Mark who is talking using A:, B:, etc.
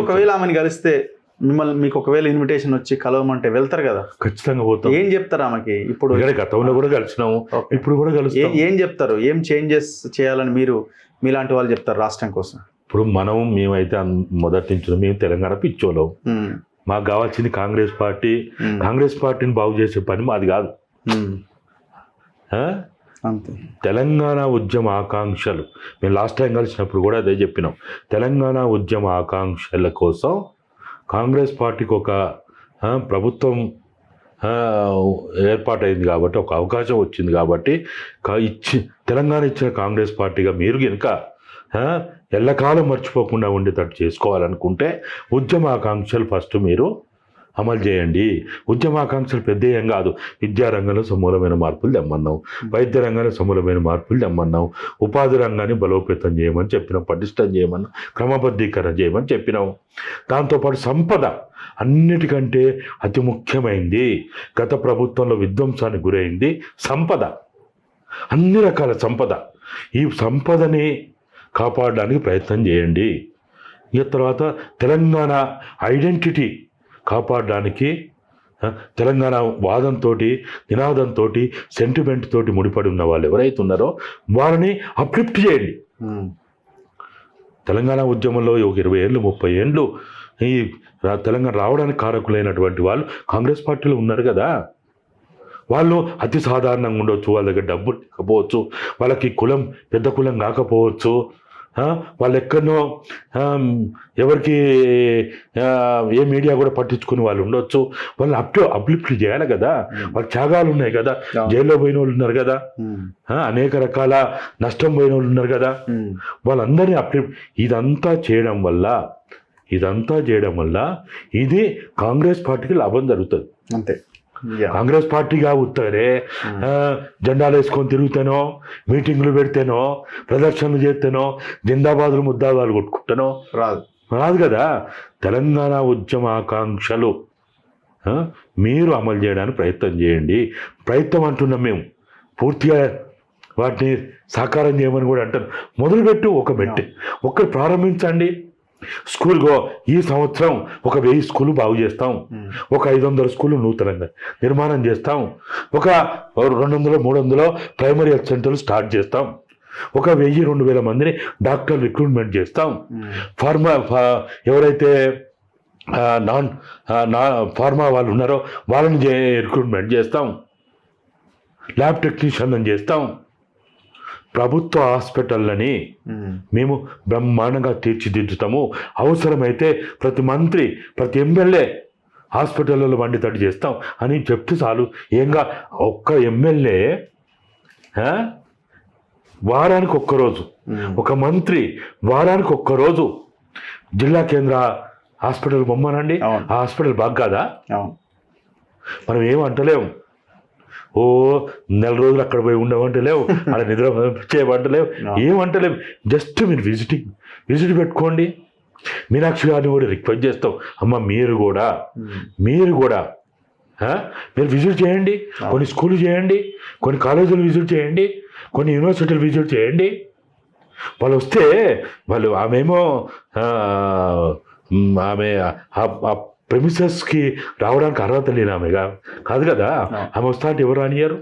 A: ఒకవేళ ఆమెను కలిస్తే మీకు ఒకవేళ ఇన్విటేషన్ వచ్చి కలవమంటే వెళ్తారు కదా?
B: ఖచ్చితంగా పోతాం.
A: ఏం చెప్తారు ఆమెకి? ఇప్పుడు
B: గతంలో కూడా కలిసినాము, ఇప్పుడు కూడా కలుస్తాం.
A: ఏం చెప్తారు? ఏం చేంజెస్ చేయాలని మీలాంటి వాళ్ళు చెప్తారు రాష్ట్రం కోసం?
B: ఇప్పుడు మేమైతే మొదటి నుంచి మేము తెలంగాణ పిచ్చోళ్ళం. మాకు కావాల్సింది కాంగ్రెస్ పార్టీ. కాంగ్రెస్ పార్టీని బాగు చేసే పని మాది కాదు.
A: అంతే.
B: తెలంగాణ ఉద్యమ ఆకాంక్షలు మేము లాస్ట్ టైం కలిసినప్పుడు కూడా అదే చెప్పినాం. తెలంగాణ ఉద్యమ ఆకాంక్షల కోసం కాంగ్రెస్ పార్టీకి ఒక ప్రభుత్వం ఏర్పాటైంది కాబట్టి, ఒక అవకాశం వచ్చింది కాబట్టి తెలంగాణ ఇచ్చిన కాంగ్రెస్ పార్టీగా మీరు కనుక ఎల్లకాలం మర్చిపోకుండా ఉండేటట్టు చేసుకోవాలనుకుంటే ఉద్యమాకాంక్షలు ఫస్ట్ మీరు అమలు చేయండి. ఉద్యమాకాంక్షలు పెద్ద ఏం కాదు. విద్యారంగంలో సమూలమైన మార్పులు తెమ్మన్నాం, వైద్య రంగంలో సమూలమైన మార్పులు తెమ్మన్నాం, ఉపాధి రంగాన్ని బలోపేతం చేయమని చెప్పినాం, పటిష్టం చేయమన్నాం, క్రమబద్ధీకరణ చేయమని చెప్పినాం. దాంతోపాటు సంపద అన్నిటికంటే అతి ముఖ్యమైంది. గత ప్రభుత్వంలో విధ్వంసానికి గురైంది సంపద, అన్ని రకాల సంపద. ఈ సంపదని కాపాడడానికి ప్రయత్నం చేయండి. ఇక తర్వాత తెలంగాణ ఐడెంటిటీ కాపాడడానికి తెలంగాణ వాదంతో, నినాదంతో, సెంటిమెంట్ తోటి ముడిపడి ఉన్న వాళ్ళు ఎవరైతే ఉన్నారో వారిని అప్లిఫ్ట్ చేయండి. తెలంగాణ ఉద్యమంలో ఒక 20 ఏళ్ళు 30 ఏళ్ళు ఈ తెలంగాణ రావడానికి కారకులైనటువంటి వాళ్ళు కాంగ్రెస్ పార్టీలో ఉన్నారు కదా. వాళ్ళు అతి సాధారణంగా ఉండవచ్చు, వాళ్ళ దగ్గర డబ్బు లేకపోవచ్చు, వాళ్ళకి కులం పెద్ద కులం కాకపోవచ్చు, వాళ్ళు ఎక్కడనో ఎవరికి ఏ మీడియా కూడా పట్టించుకుని వాళ్ళు ఉండొచ్చు. వాళ్ళని అప్లిఫ్ట్ చేయాలి కదా. వాళ్ళ త్యాగాలు ఉన్నాయి కదా, జైల్లో పోయిన వాళ్ళు ఉన్నారు కదా, అనేక రకాల నష్టం పోయిన వాళ్ళు ఉన్నారు కదా, వాళ్ళందరినీ ఇదంతా చేయడం వల్ల ఇది కాంగ్రెస్ పార్టీకి లాభం జరుగుతుంది.
A: అంతే.
B: కాంగ్రెస్ పార్టీగా ఉత్తరే జెండాలు వేసుకొని తిరుగుతానో, మీటింగ్లు పెడితేనో, ప్రదర్శనలు చేస్తేనో, జిందాబాదులు ముద్దాబాదులు కొట్టుకుంటానో రాదు కదా. తెలంగాణ ఉద్యమ ఆకాంక్షలు మీరు అమలు చేయడానికి ప్రయత్నం చేయండి. ప్రయత్నం అంటున్నాం మేము, పూర్తిగా వాటిని సాకారం చేయమని కూడా అంటాను. మొదలుపెట్టు, ఒక్కరు ప్రారంభించండి. స్కూల్గో ఈ సంవత్సరం ఒక 1000 స్కూళ్ళు బాగు చేస్తాం, ఒక 500 స్కూళ్ళు నూతనంగా నిర్మాణం చేస్తాం, ఒక 200-300 ప్రైమరీ హెల్త్ సెంటర్లు స్టార్ట్ చేస్తాం, ఒక 1000-2000 మందిని డాక్టర్ రిక్రూట్మెంట్ చేస్తాం, ఎవరైతే ఫార్మా వాళ్ళు ఉన్నారో వాళ్ళని రిక్రూట్మెంట్ చేస్తాం, ల్యాబ్ టెక్నీషియన్లను చేస్తాం. ప్రభుత్వ హాస్పిటళ్ళని మేము బ్రహ్మాండంగా తీర్చిదిద్దుతాము. అవసరమైతే ప్రతి మంత్రి, ప్రతి ఎమ్మెల్యే హాస్పిటల్లో వండితట్టు చేస్తాం అని చెప్తే చాలు. ఏంగా ఒక్క ఎమ్మెల్యే వారానికి ఒక్కరోజు, ఒక మంత్రి వారానికి ఒక్కరోజు జిల్లా కేంద్ర హాస్పిటల్ బొమ్మనండి. ఆ హాస్పిటల్ బాగా కాదా? మనం ఏమంటలేము. ఓ నెల రోజులు అక్కడ పోయి ఉండమంటలేవు, అక్కడ నిద్ర చేయమంటలేవు, ఏమంటలేవు. జస్ట్ మీరు విజిట్ పెట్టుకోండి. మీనాక్షి గారిని కూడా రిక్వెస్ట్ చేస్తాం, అమ్మ మీరు కూడా మీరు విజిట్ చేయండి. కొన్ని స్కూళ్ళు చేయండి, కొన్ని కాలేజీలు విజిట్ చేయండి, కొన్ని యూనివర్సిటీలు విజిట్ చేయండి. వాళ్ళు వస్తే ఆమె ప్రెమిసెస్కి రావడానికి అర్హత లేని ఆమె కాదు కదా. ఆమె వస్తా అంటే ఎవరు రానియరు.